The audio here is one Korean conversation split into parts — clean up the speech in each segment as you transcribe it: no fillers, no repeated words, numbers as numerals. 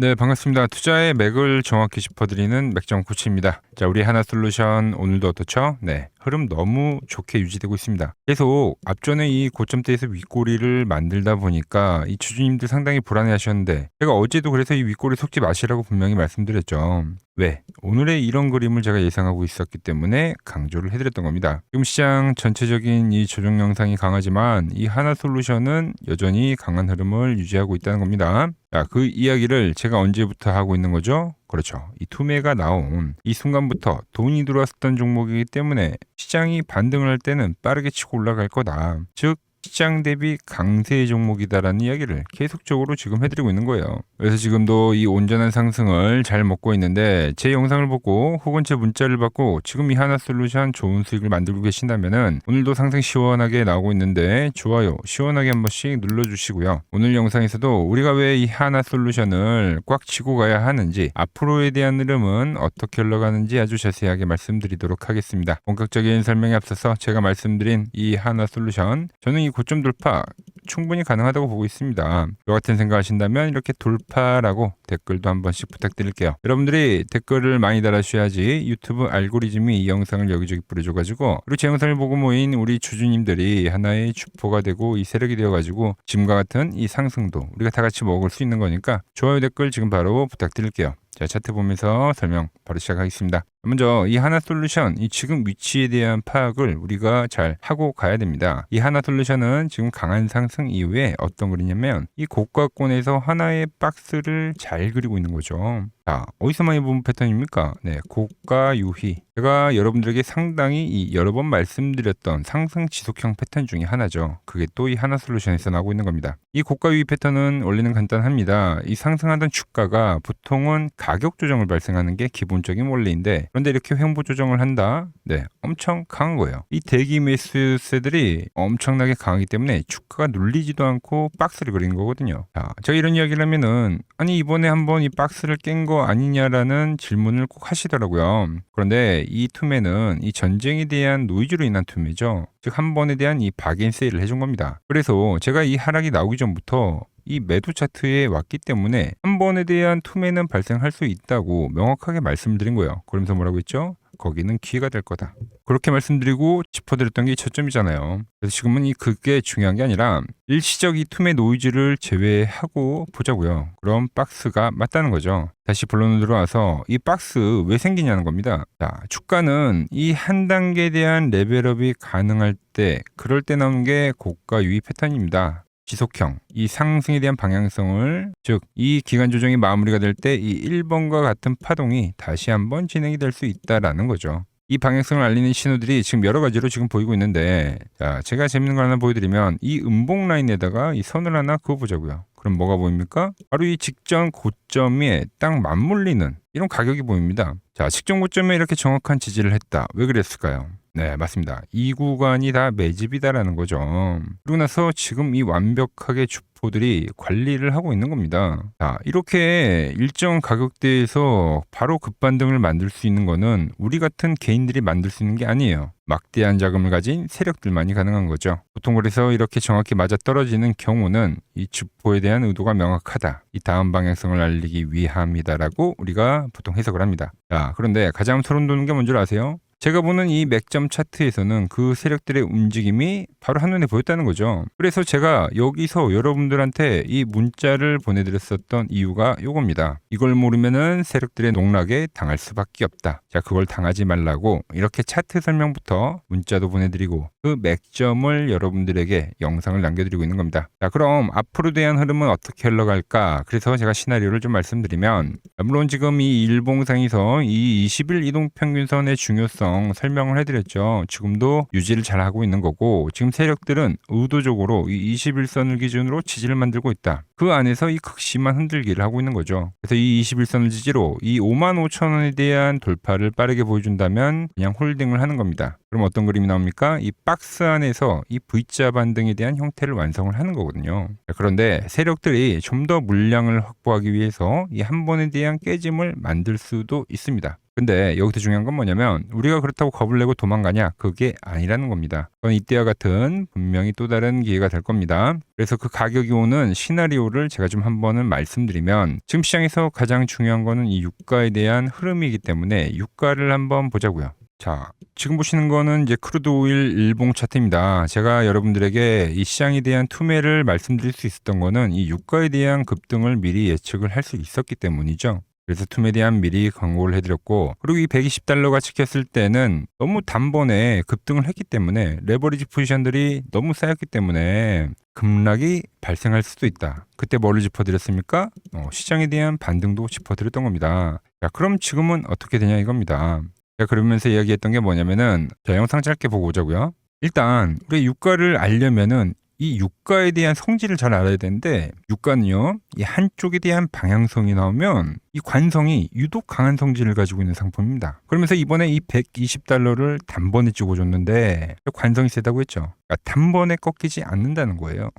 네, 반갑습니다. 투자의 맥을 정확히 짚어드리는 맥점 코치입니다. 자, 우리 하나솔루션 오늘도 어떻죠? 네, 흐름 너무 좋게 유지되고 있습니다. 계속 앞전에 이 고점대에서 윗꼬리를 만들다 보니까 이 주주님들 상당히 불안해하셨는데 제가 어제도 그래서 이 윗꼬리 속지 마시라고 분명히 말씀드렸죠. 왜? 오늘의 이런 그림을 제가 예상하고 있었기 때문에 강조를 해드렸던 겁니다. 지금 시장 전체적인 이 조정 영상이 강하지만 이 하나솔루션은 여전히 강한 흐름을 유지하고 있다는 겁니다. 자, 그 이야기를 제가 언제부터 하고 있는 거죠? 그렇죠. 이 투매가 나온 이 순간부터 돈이 들어왔었던 종목이기 때문에 시장이 반등을 할 때는 빠르게 치고 올라갈 거다. 즉 시장 대비 강세 종목이다라는 이야기를 계속적으로 지금 해드리고 있는 거예요. 그래서 지금도 이 온전한 상승을 잘 먹고 있는데 제 영상을 보고 혹은 제 문자를 받고 지금 이 하나솔루션 좋은 수익을 만들고 계신다면은 오늘도 상승 시원하게 나오고 있는데 좋아요 시원하게 한 번씩 눌러주시고요. 오늘 영상에서도 우리가 왜 이 하나솔루션을 꽉 쥐고 가야 하는지 앞으로에 대한 흐름은 어떻게 흘러가는지 아주 자세하게 말씀드리도록 하겠습니다. 본격적인 설명에 앞서서 제가 말씀드린 이 하나솔루션 저는 이 고점 돌파 충분히 가능하다고 보고 있습니다. 저 같은 생각 하신다면 이렇게 돌파라고 댓글도 한 번씩 부탁드릴게요. 여러분들이 댓글을 많이 달아주셔야지 유튜브 알고리즘이 이 영상을 여기저기 뿌려줘가지고 그리고 제 영상을 보고 모인 우리 주주님들이 하나의 주포가 되고 이 세력이 되어가지고 지금과 같은 이 상승도 우리가 다 같이 먹을 수 있는 거니까 좋아요 댓글 지금 바로 부탁드릴게요. 자, 차트 보면서 설명 바로 시작하겠습니다. 먼저 이 하나솔루션 이 지금 위치에 대한 파악을 우리가 잘 하고 가야 됩니다. 이 하나솔루션은 지금 강한 상승 이후에 어떤 그리냐면 이 고가권에서 하나의 박스를 잘 그리고 있는 거죠. 자, 어디서 많이 본 패턴입니까? 네, 고가 유희. 제가 여러분들에게 상당히 이 여러 번 말씀드렸던 상승 지속형 패턴 중에 하나죠. 그게 또 이 하나솔루션에서 나오고 있는 겁니다. 이 고가 유희 패턴은 원리는 간단합니다. 이 상승하던 주가가 보통은 가격 조정을 발생하는 게 기본적인 원리인데 그런데 이렇게 횡보 조정을 한다? 네, 엄청 강한 거예요. 이 대기 매수세들이 엄청나게 강하기 때문에 주가가 눌리지도 않고 박스를 그리는 거거든요. 자, 제가 이런 이야기를 하면은 아니 이번에 한번 이 박스를 깬 거 아니냐라는 질문을 꼭 하시더라고요. 그런데 이 투매는 이 전쟁에 대한 노이즈로 인한 투매죠. 즉 한 번에 대한 이 박인 세일을 해준 겁니다. 그래서 제가 이 하락이 나오기 전부터 이 매도 차트에 왔기 때문에 한 번에 대한 투매는 발생할 수 있다고 명확하게 말씀드린 거예요. 그러면서 뭐라고 했죠? 거기는 기회가 될 거다. 그렇게 말씀드리고 짚어드렸던 게 초점이잖아요. 그래서 지금은 그게 중요한 게 아니라 일시적 이 투매 노이즈를 제외하고 보자고요. 그럼 박스가 맞다는 거죠. 다시 본론으로 들어와서 이 박스 왜 생기냐는 겁니다. 자, 주가는 이 한 단계에 대한 레벨업이 가능할 때 그럴 때 나오는 게 고가 유의 패턴입니다. 지속형, 이 상승에 대한 방향성을 즉 이 기간 조정이 마무리가 될 때 이 1번과 같은 파동이 다시 한번 진행이 될 수 있다라는 거죠. 이 방향성을 알리는 신호들이 지금 여러 가지로 지금 보이고 있는데 자, 제가 재밌는 걸 하나 보여드리면 이 음봉 라인에다가 이 선을 하나 그어보자고요. 그럼 뭐가 보입니까? 바로 이 직전 고점에 딱 맞물리는 이런 가격이 보입니다. 자, 직전 고점에 이렇게 정확한 지지를 했다. 왜 그랬을까요? 네, 맞습니다. 이 구간이 다 매집이다라는 거죠. 그리고 나서 지금 이 완벽하게 주포들이 관리를 하고 있는 겁니다. 자, 이렇게 일정 가격대에서 바로 급반등을 만들 수 있는 거는 우리 같은 개인들이 만들 수 있는 게 아니에요. 막대한 자금을 가진 세력들만이 가능한 거죠. 보통 그래서 이렇게 정확히 맞아떨어지는 경우는 이 주포에 대한 의도가 명확하다. 이 다음 방향성을 알리기 위함이다라고 우리가 보통 해석을 합니다. 자, 그런데 가장 소름 돋는 게 뭔지 아세요? 제가 보는 이 맥점 차트에서는 그 세력들의 움직임이 바로 한눈에 보였다는 거죠. 그래서 제가 여기서 여러분들한테 이 문자를 보내드렸었던 이유가 요겁니다. 이걸 모르면은 세력들의 농락에 당할 수밖에 없다. 자, 그걸 당하지 말라고 이렇게 차트 설명부터 문자도 보내드리고 그 맥점을 여러분들에게 영상을 남겨드리고 있는 겁니다. 자, 그럼 앞으로 대한 흐름은 어떻게 흘러갈까? 그래서 제가 시나리오를 좀 말씀드리면 물론 지금 이 일봉상에서 이 20일 이동평균선의 중요성 설명을 해드렸죠. 지금도 유지를 잘 하고 있는 거고 지금 세력들은 의도적으로 이 21선을 기준으로 지지를 만들고 있다. 그 안에서 이 극심한 흔들기를 하고 있는 거죠. 그래서 이 21선을 지지로 이 55,000원에 대한 돌파를 빠르게 보여준다면 그냥 홀딩을 하는 겁니다. 그럼 어떤 그림이 나옵니까? 이 박스 안에서 이 V자 반등에 대한 형태를 완성을 하는 거거든요. 그런데 세력들이 좀 더 물량을 확보하기 위해서 이 한 번에 대한 깨짐을 만들 수도 있습니다. 근데 여기서 중요한 건 뭐냐면 우리가 그렇다고 겁을 내고 도망가냐? 그게 아니라는 겁니다. 그건 이때와 같은 분명히 또 다른 기회가 될 겁니다. 그래서 그 가격이 오는 시나리오를 제가 좀 한번은 말씀드리면 지금 시장에서 가장 중요한 거는 이 유가에 대한 흐름이기 때문에 유가를 한번 보자고요. 자, 지금 보시는 거는 이제 크루드 오일 일봉 차트입니다. 제가 여러분들에게 이 시장에 대한 투매를 말씀드릴 수 있었던 거는 이 유가에 대한 급등을 미리 예측을 할 수 있었기 때문이죠. 그래서 투매에 대한 미리 광고를 해드렸고, 그리고 이 120달러가 찍혔을 때는 너무 단번에 급등을 했기 때문에 레버리지 포지션들이 너무 쌓였기 때문에 급락이 발생할 수도 있다. 그때 뭐를 짚어드렸습니까? 시장에 대한 반등도 짚어드렸던 겁니다. 자, 그럼 지금은 어떻게 되냐 이겁니다. 제가 그러면서 이야기했던 게 뭐냐면은, 자, 영상 짧게 보고 오자고요. 일단 우리 유가를 알려면은 이 유가에 대한 성질을 잘 알아야 되는데, 유가는요, 이 한쪽에 대한 방향성이 나오면 이 관성이 유독 강한 성질을 가지고 있는 상품입니다. 그러면서 이번에 이 120달러를 단번에 찍어줬는데 관성이 세다고 했죠. 그러니까 단번에 꺾이지 않는다는 거예요.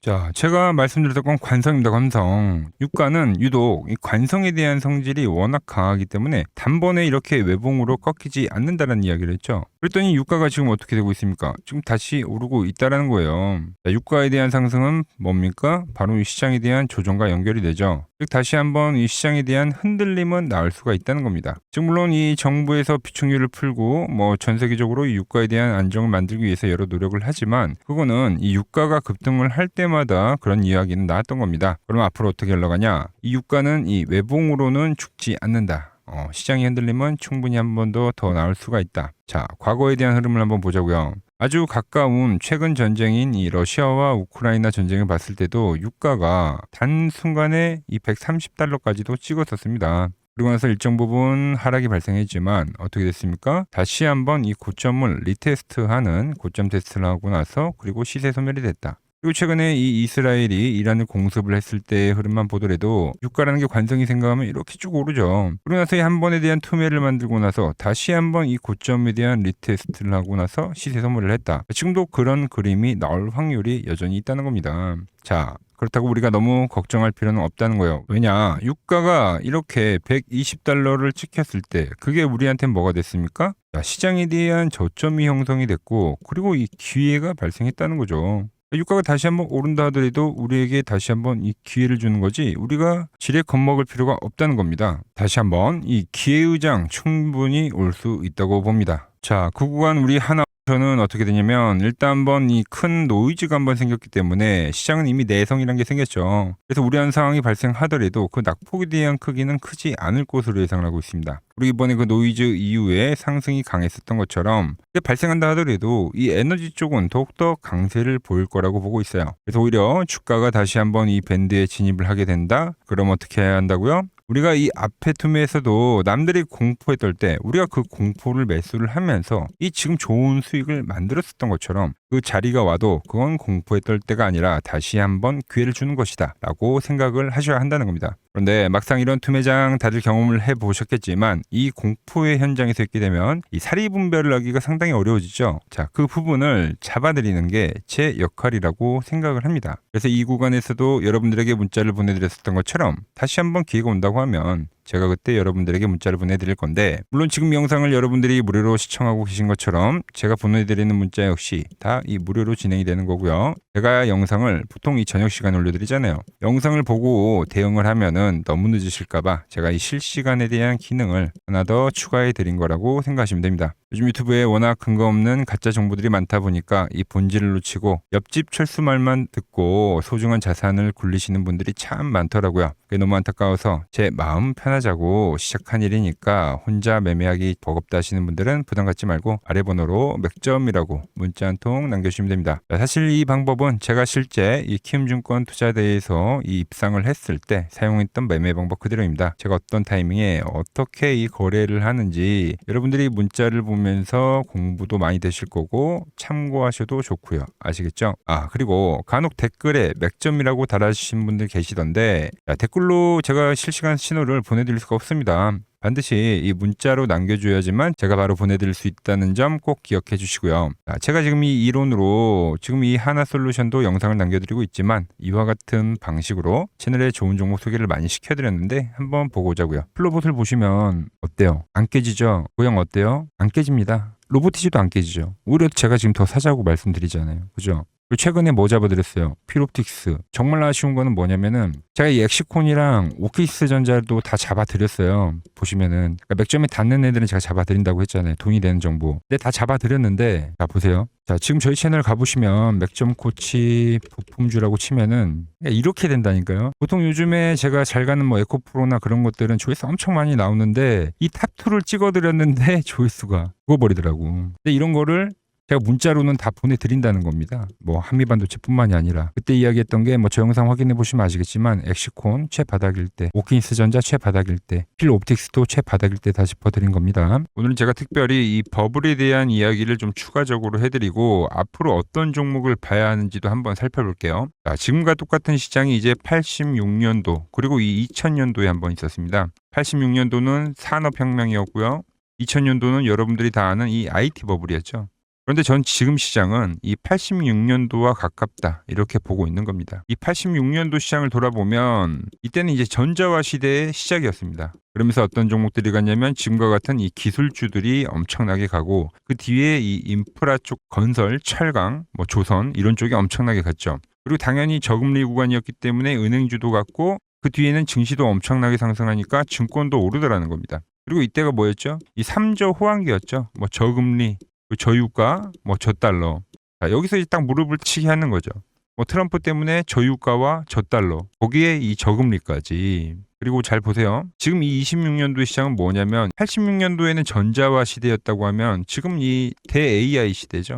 자, 제가 말씀드렸던 건 관성입니다. 관성. 유가는 유독 이 관성에 대한 성질이 워낙 강하기 때문에 단번에 이렇게 외봉으로 꺾이지 않는다는 이야기를 했죠. 그랬더니 유가가 지금 어떻게 되고 있습니까? 지금 다시 오르고 있다라는 거예요. 자, 유가에 대한 상승은 뭡니까? 바로 이 시장에 대한 조정과 연결이 되죠. 즉 다시 한번 이 시장에 대한 흔들림은 나올 수가 있다는 겁니다. 지금 물론 이 정부에서 비축률을 풀고 뭐 전 세계적으로 이 유가에 대한 안정을 만들기 위해서 여러 노력을 하지만, 그거는 이 유가가 급등을 할 때마다 그런 이야기는 나왔던 겁니다. 그럼 앞으로 어떻게 흘러가냐? 이 유가는 이 외봉으로는 죽지 않는다. 시장의 흔들림은 충분히 한 번 더 나올 수가 있다. 자, 과거에 대한 흐름을 한번 보자고요. 아주 가까운 최근 전쟁인 이 러시아와 우크라이나 전쟁을 봤을 때도 유가가 단순간에 이 130달러까지도 찍었었습니다. 그리고 나서 일정 부분 하락이 발생했지만 어떻게 됐습니까? 다시 한번 이 고점을 리테스트하는 고점 테스트를 하고 나서 그리고 시세 소멸이 됐다. 그리고 최근에 이 이스라엘이 이란을 공습을 했을 때의 흐름만 보더라도 유가라는 게 관성이 생각하면 이렇게 쭉 오르죠. 그러고 나서 한 번에 대한 투매를 만들고 나서 다시 한번 이 고점에 대한 리테스트를 하고 나서 시세 소멸을 했다. 지금도 그런 그림이 나올 확률이 여전히 있다는 겁니다. 자, 그렇다고 우리가 너무 걱정할 필요는 없다는 거예요. 왜냐? 유가가 이렇게 120달러를 찍혔을 때 그게 우리한테 뭐가 됐습니까? 자, 시장에 대한 저점이 형성이 됐고, 그리고 이 기회가 발생했다는 거죠. 유가가 다시 한번 오른다 하더라도 우리에게 다시 한번 이 기회를 주는 거지, 우리가 지레 겁먹을 필요가 없다는 겁니다. 다시 한번 이 기회의 장 충분히 올 수 있다고 봅니다. 자, 그 구간 우리 하나 저는 어떻게 되냐면, 일단 한번 이 큰 노이즈가 한번 생겼기 때문에 시장은 이미 내성이라는 게 생겼죠. 그래서 우려한 상황이 발생하더라도 그 낙폭에 대한 크기는 크지 않을 것으로 예상을 하고 있습니다. 그리고 이번에 그 노이즈 이후에 상승이 강했었던 것처럼 발생한다 하더라도 이 에너지 쪽은 더욱더 강세를 보일 거라고 보고 있어요. 그래서 오히려 주가가 다시 한번 이 밴드에 진입을 하게 된다? 그럼 어떻게 해야 한다고요? 우리가 이 앞에 투매에서도 남들이 공포에 떨 때 우리가 그 공포를 매수를 하면서 이 지금 좋은 수익을 만들었었던 것처럼 그 자리가 와도 그건 공포에 떨 때가 아니라 다시 한번 기회를 주는 것이다 라고 생각을 하셔야 한다는 겁니다. 그런데 막상 이런 투매장 다들 경험을 해보셨겠지만 이 공포의 현장에서 있게 되면 이 사리 분별을 하기가 상당히 어려워지죠. 자, 그 부분을 잡아드리는 게 제 역할이라고 생각을 합니다. 그래서 이 구간에서도 여러분들에게 문자를 보내드렸었던 것처럼 다시 한번 기회가 온다고 하면 제가 그때 여러분들에게 문자를 보내드릴 건데, 물론 지금 영상을 여러분들이 무료로 시청하고 계신 것처럼 제가 보내드리는 문자 역시 다 이 무료로 진행이 되는 거고요. 제가 영상을 보통 이 저녁 시간에 올려드리잖아요. 영상을 보고 대응을 하면은 너무 늦으실까봐 제가 이 실시간에 대한 기능을 하나 더 추가해 드린 거라고 생각하시면 됩니다. 요즘 유튜브에 워낙 근거 없는 가짜 정보들이 많다 보니까 이 본질을 놓치고 옆집 철수 말만 듣고 소중한 자산을 굴리시는 분들이 참 많더라고요. 그게 너무 안타까워서 제 마음 편하자고 시작한 일이니까 혼자 매매하기 버겁다 하시는 분들은 부담 갖지 말고 아래 번호로 맥점이라고 문자 한 통 남겨주시면 됩니다. 사실 이 방법은 제가 실제 이 키움증권 투자대회에서 이 입상을 했을 때 사용했던 매매 방법 그대로입니다. 제가 어떤 타이밍에 어떻게 이 거래를 하는지 여러분들이 문자를 보면서 공부도 많이 되실 거고 참고하셔도 좋고요. 아시겠죠? 그리고 간혹 댓글에 맥점이라고 달아주신 분들 계시던데, 댓글로 제가 실시간 신호를 보내드릴 수가 없습니다. 반드시 이 문자로 남겨줘야지만 제가 바로 보내드릴 수 있다는 점 꼭 기억해 주시고요. 제가 지금 이 이론으로 지금 이 하나솔루션도 영상을 남겨드리고 있지만 이와 같은 방식으로 채널에 좋은 종목 소개를 많이 시켜드렸는데 한번 보고 오자고요. 플로봇을 보시면 어때요? 안 깨지죠? 모양 어때요? 안 깨집니다. 로보티지도 안 깨지죠. 오히려 제가 지금 더 사자고 말씀드리잖아요. 그죠? 그리고 최근에 뭐 잡아드렸어요? 피롭틱스. 정말 아쉬운 거는 뭐냐면은 제가 이 엑시콘이랑 오키스 전자도 다 잡아드렸어요. 보시면은 그러니까 맥점에 닿는 애들은 제가 잡아드린다고 했잖아요. 돈이 되는 정보. 근데 다 잡아드렸는데 자 보세요. 자 지금 저희 채널 가보시면 맥점 코치 부품주라고 치면은 이렇게 된다니까요. 보통 요즘에 제가 잘 가는 뭐 에코프로나 그런 것들은 조회수 엄청 많이 나오는데 이 탑2를 찍어드렸는데 조회수가 죽어버리더라고. 근데 이런 거를 제가 문자로는 다 보내드린다는 겁니다. 뭐 한미반도체뿐만이 아니라 그때 이야기했던 게 뭐 저 영상 확인해 보시면 아시겠지만 엑시콘 최바닥일 때, 오킨스 전자 최바닥일 때, 필옵틱스도 최바닥일 때 다 짚어드린 겁니다. 오늘은 제가 특별히 이 버블에 대한 이야기를 좀 추가적으로 해드리고 앞으로 어떤 종목을 봐야 하는지도 한번 살펴볼게요. 자, 지금과 똑같은 시장이 이제 86년도 그리고 이 2000년도에 한번 있었습니다. 86년도는 산업혁명이었고요. 2000년도는 여러분들이 다 아는 이 IT 버블이었죠. 그런데 전 지금 시장은 이 86년도와 가깝다 이렇게 보고 있는 겁니다. 이 86년도 시장을 돌아보면 이때는 이제 전자화 시대의 시작이었습니다. 그러면서 어떤 종목들이 갔냐면 지금과 같은 이 기술주들이 엄청나게 가고 그 뒤에 이 인프라 쪽 건설, 철강, 뭐 조선 이런 쪽이 엄청나게 갔죠. 그리고 당연히 저금리 구간이었기 때문에 은행주도 갔고 그 뒤에는 증시도 엄청나게 상승하니까 증권도 오르더라는 겁니다. 그리고 이때가 뭐였죠? 이 3조 호황기였죠. 뭐 저금리 저유가, 뭐 저달러. 자, 여기서 이제 딱 무릎을 치게 하는 거죠. 뭐 트럼프 때문에 저유가와 저달러, 거기에 이 저금리까지. 그리고 잘 보세요. 지금 이 26년도 시장은 뭐냐면 86년도에는 전자화 시대였다고 하면 지금 이 대 AI 시대죠.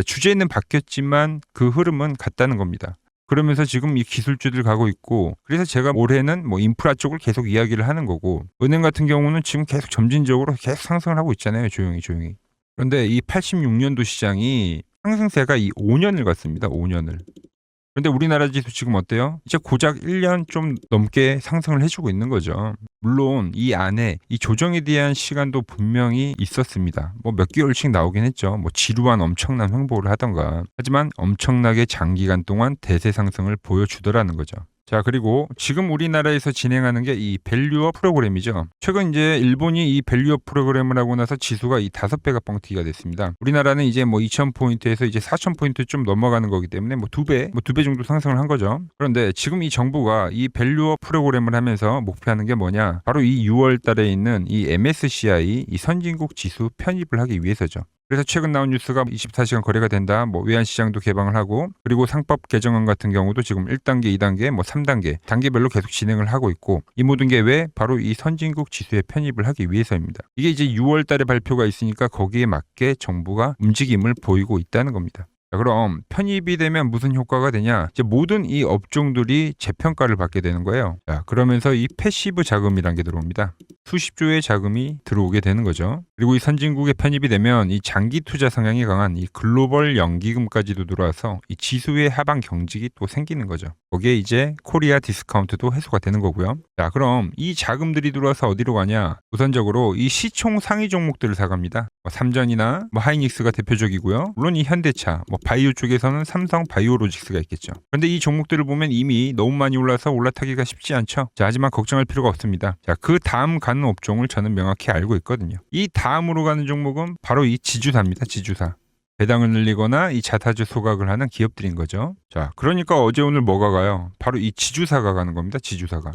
주제는 바뀌었지만 그 흐름은 같다는 겁니다. 그러면서 지금 이 기술주들 가고 있고 그래서 제가 올해는 뭐 인프라 쪽을 계속 이야기를 하는 거고 은행 같은 경우는 지금 계속 점진적으로 계속 상승을 하고 있잖아요. 조용히. 그런데 이 86년도 시장이 상승세가 이 5년을 갔습니다. 5년을. 그런데 우리나라 지수 지금 어때요? 이제 고작 1년 좀 넘게 상승을 해주고 있는 거죠. 물론 이 안에 이 조정에 대한 시간도 분명히 있었습니다. 뭐 몇 개월씩 나오긴 했죠. 뭐 지루한 엄청난 횡보를 하던가. 하지만 엄청나게 장기간 동안 대세 상승을 보여주더라는 거죠. 자, 그리고 지금 우리나라에서 진행하는 게 이 밸류업 프로그램이죠. 최근 이제 일본이 이 밸류업 프로그램을 하고 나서 지수가 이 5배가 뻥튀기가 됐습니다. 우리나라는 이제 뭐 2000포인트에서 이제 4000포인트 좀 넘어가는 거기 때문에 뭐 2배 정도 상승을 한 거죠. 그런데 지금 이 정부가 이 밸류업 프로그램을 하면서 목표하는 게 뭐냐? 바로 이 6월 달에 있는 이 MSCI 이 선진국 지수 편입을 하기 위해서죠. 그래서 최근 나온 뉴스가 24시간 거래가 된다. 뭐 외환시장도 개방을 하고 그리고 상법 개정안 같은 경우도 지금 1단계, 2단계, 뭐 3단계 단계별로 계속 진행을 하고 있고 이 모든 게 왜? 바로 이 선진국 지수에 편입을 하기 위해서입니다. 이게 이제 6월 달에 발표가 있으니까 거기에 맞게 정부가 움직임을 보이고 있다는 겁니다. 자, 그럼 편입이 되면 무슨 효과가 되냐? 이제 모든 이 업종들이 재평가를 받게 되는 거예요. 자, 그러면서 이 패시브 자금이란 게 들어옵니다. 수십조의 자금이 들어오게 되는 거죠. 그리고 이 선진국에 편입이 되면 이 장기 투자 성향이 강한 이 글로벌 연기금까지도 들어와서 이 지수의 하방 경직이 또 생기는 거죠. 거기에 이제 코리아 디스카운트도 해소가 되는 거고요. 자, 그럼 이 자금들이 들어와서 어디로 가냐? 우선적으로 이 시총 상위 종목들을 사갑니다. 뭐 삼전이나 뭐 하이닉스가 대표적이고요. 물론 이 현대차, 뭐 바이오 쪽에서는 삼성 바이오로직스가 있겠죠. 그런데 이 종목들을 보면 이미 너무 많이 올라서 올라타기가 쉽지 않죠. 자, 하지만 걱정할 필요가 없습니다. 자, 그 다음 가는 업종을 저는 명확히 알고 있거든요. 이 다음으로 가는 종목은 바로 이 지주사입니다. 지주사. 배당을 늘리거나 이 자사주 소각을 하는 기업들인 거죠. 자, 그러니까 어제 오늘 뭐가 가요? 바로 이 지주사가 가는 겁니다. 지주사가.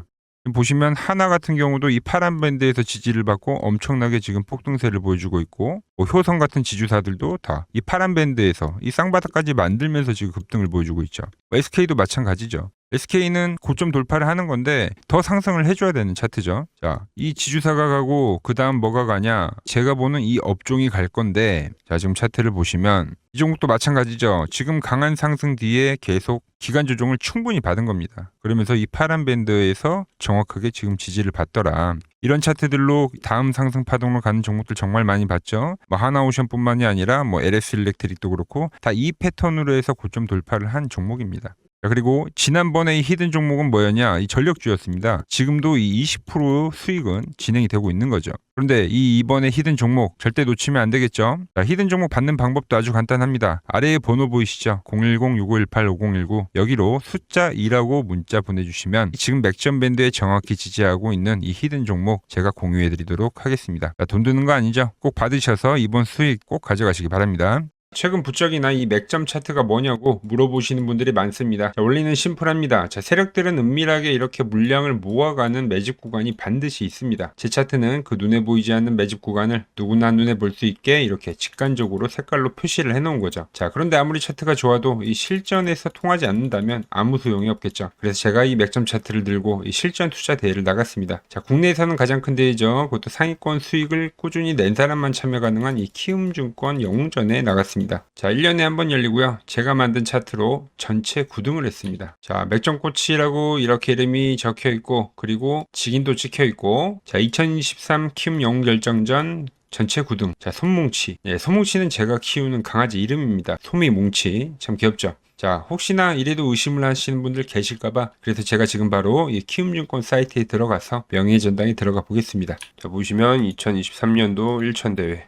보시면 하나 같은 경우도 이 파란 밴드에서 지지를 받고 엄청나게 지금 폭등세를 보여주고 있고 뭐 효성 같은 지주사들도 다 이 파란 밴드에서 이 쌍바닥까지 만들면서 지금 급등을 보여주고 있죠. SK도 마찬가지죠. SK는 고점 돌파를 하는 건데 더 상승을 해줘야 되는 차트죠. 자, 이 지주사가 가고 그 다음 뭐가 가냐? 제가 보는 이 업종이 갈 건데 자, 지금 차트를 보시면 이 종목도 마찬가지죠. 지금 강한 상승 뒤에 계속 기간 조정을 충분히 받은 겁니다. 그러면서 이 파란 밴드에서 정확하게 지금 지지를 받더라. 이런 차트들로 다음 상승 파동으로 가는 종목들 정말 많이 봤죠. 뭐 하나오션뿐만이 아니라 뭐 LS 일렉트릭도 그렇고 다 이 패턴으로 해서 고점 돌파를 한 종목입니다. 자, 그리고 지난번에 이 히든 종목은 뭐였냐? 이 전력주였습니다. 지금도 이 20% 수익은 진행이 되고 있는 거죠. 그런데 이번에 히든 종목 절대 놓치면 안 되겠죠? 자, 히든 종목 받는 방법도 아주 간단합니다. 아래에 번호 보이시죠? 010-6518-5019 여기로 숫자 2라고 문자 보내주시면 지금 맥점 밴드에 정확히 지지하고 있는 이 히든 종목 제가 공유해드리도록 하겠습니다. 자, 돈 드는 거 아니죠? 꼭 받으셔서 이번 수익 꼭 가져가시기 바랍니다. 최근 부적이나 이 맥점 차트가 뭐냐고 물어보시는 분들이 많습니다. 자, 원리는 심플합니다. 자, 세력들은 은밀하게 이렇게 물량을 모아가는 매집 구간이 반드시 있습니다. 제 차트는 그 눈에 보이지 않는 매집 구간을 누구나 눈에 볼 수 있게 이렇게 직관적으로 색깔로 표시를 해놓은 거죠. 자, 그런데 아무리 차트가 좋아도 이 실전에서 통하지 않는다면 아무 소용이 없겠죠. 그래서 제가 이 맥점 차트를 들고 이 실전 투자 대회를 나갔습니다. 자, 국내에서는 가장 큰 대회죠. 그것도 상위권 수익을 꾸준히 낸 사람만 참여 가능한 이 키움증권 영웅전에 나갔습니다. 자, 1년에 한 번 열리고요. 제가 만든 차트로 전체 9등을 했습니다. 자, 맥점코치라고 이렇게 이름이 적혀 있고, 그리고 직인도 찍혀 있고, 자, 2023 키움 영웅 결정전 전체 9등. 자, 솜뭉치. 예, 솜뭉치는 제가 키우는 강아지 이름입니다. 솜이뭉치. 참 귀엽죠? 자, 혹시나 이래도 의심을 하시는 분들 계실까봐 그래서 제가 지금 바로 이 키움증권 사이트에 들어가서 명예의 전당에 들어가 보겠습니다. 자, 보시면 2023년도 1천대회.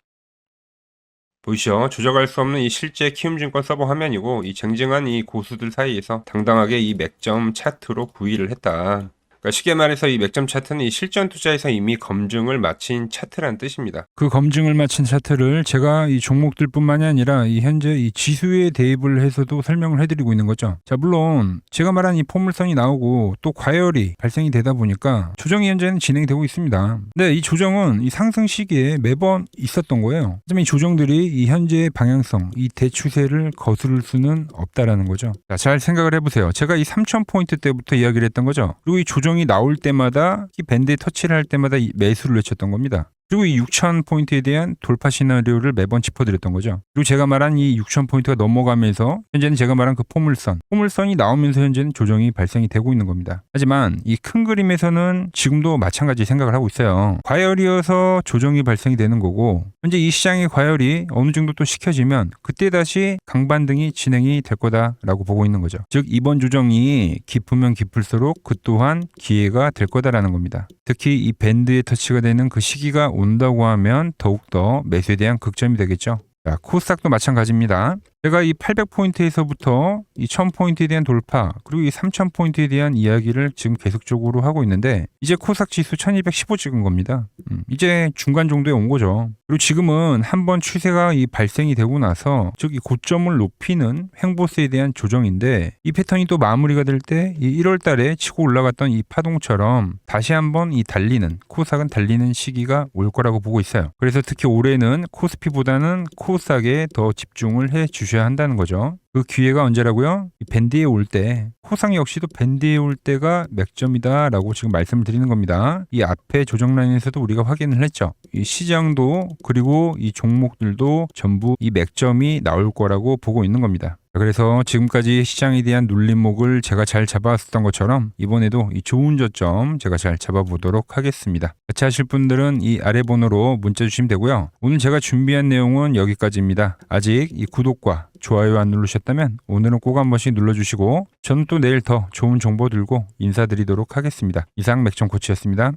보이시죠? 조작할 수 없는 이 실제 키움증권 서버 화면이고 이 쟁쟁한 이 고수들 사이에서 당당하게 이 맥점 차트로 구일을 했다. 그러니까 쉽게 말해서 이 맥점 차트는 이 실전 투자에서 이미 검증을 마친 차트란 뜻입니다. 그 검증을 마친 차트를 제가 이 종목들뿐만이 아니라 이 현재 이 지수에 대입을 해서도 설명을 해드리고 있는 거죠. 자, 물론 제가 말한 이 포물선이 나오고 또 과열이 발생이 되다 보니까 조정이 현재는 진행이 되고 있습니다. 근데 이 조정은 이 상승 시기에 매번 있었던 거예요. 하지만 이 조정들이 이 현재의 방향성, 이 대추세를 거스를 수는 없다라는 거죠. 자, 잘 생각을 해보세요. 제가 이 3,000포인트 때부터 이야기를 했던 거죠. 그리고 이 조정이 나올 때마다 이 밴드에 터치를 할 때마다 이 매수를 외쳤던 겁니다. 그리고 이 6,000포인트에 대한 돌파 시나리오를 매번 짚어드렸던 거죠. 그리고 제가 말한 이 6,000포인트가 넘어가면서 현재는 제가 말한 그 포물선이 나오면서 현재는 조정이 발생이 되고 있는 겁니다. 하지만 이 큰 그림에서는 지금도 마찬가지 생각을 하고 있어요. 과열이어서 조정이 발생이 되는 거고 현재 이 시장의 과열이 어느 정도 또 식혀지면 그때 다시 강반등이 진행이 될 거다라고 보고 있는 거죠. 즉 이번 조정이 깊으면 깊을수록 그 또한 기회가 될 거다라는 겁니다. 특히 이 밴드에 터치가 되는 그 시기가 온다고 하면 더욱더 매수에 대한 극점이 되겠죠. 자, 코스닥도 마찬가지입니다. 제가 이 800포인트에서부터 이 1000포인트에 대한 돌파 그리고 이 3000포인트에 대한 이야기를 지금 계속적으로 하고 있는데 이제 코스닥 지수 1215 찍은 겁니다. 이제 중간 정도에 온 거죠. 그리고 지금은 한번 추세가 이 발생이 되고 나서 즉 이 고점을 높이는 횡보세에 대한 조정인데 이 패턴이 또 마무리가 될 때 이 1월 달에 치고 올라갔던 이 파동처럼 다시 한번 이 달리는 코스닥은 달리는 시기가 올 거라고 보고 있어요. 그래서 특히 올해는 코스피보다는 코스닥에 더 집중을 해 주셔야 한다는 거죠. 그 기회가 언제라고요? 이 밴드에 올 때, 코스닥 역시도 밴드에 올 때가 맥점이다라고 지금 말씀을 드리는 겁니다. 이 앞에 조정 라인에서도 우리가 확인을 했죠. 이 시장도 그리고 이 종목들도 전부 이 맥점이 나올 거라고 보고 있는 겁니다. 그래서 지금까지 시장에 대한 눌림목을 제가 잘 잡아왔었던 것처럼 이번에도 이 좋은 저점 제가 잘 잡아보도록 하겠습니다. 같이 하실 분들은 이 아래 번호로 문자 주시면 되고요. 오늘 제가 준비한 내용은 여기까지입니다. 아직 이 구독과 좋아요 안 누르셨다면 오늘은 꼭 한 번씩 눌러주시고 저는 또 내일 더 좋은 정보 들고 인사드리도록 하겠습니다. 이상 맥점 코치였습니다.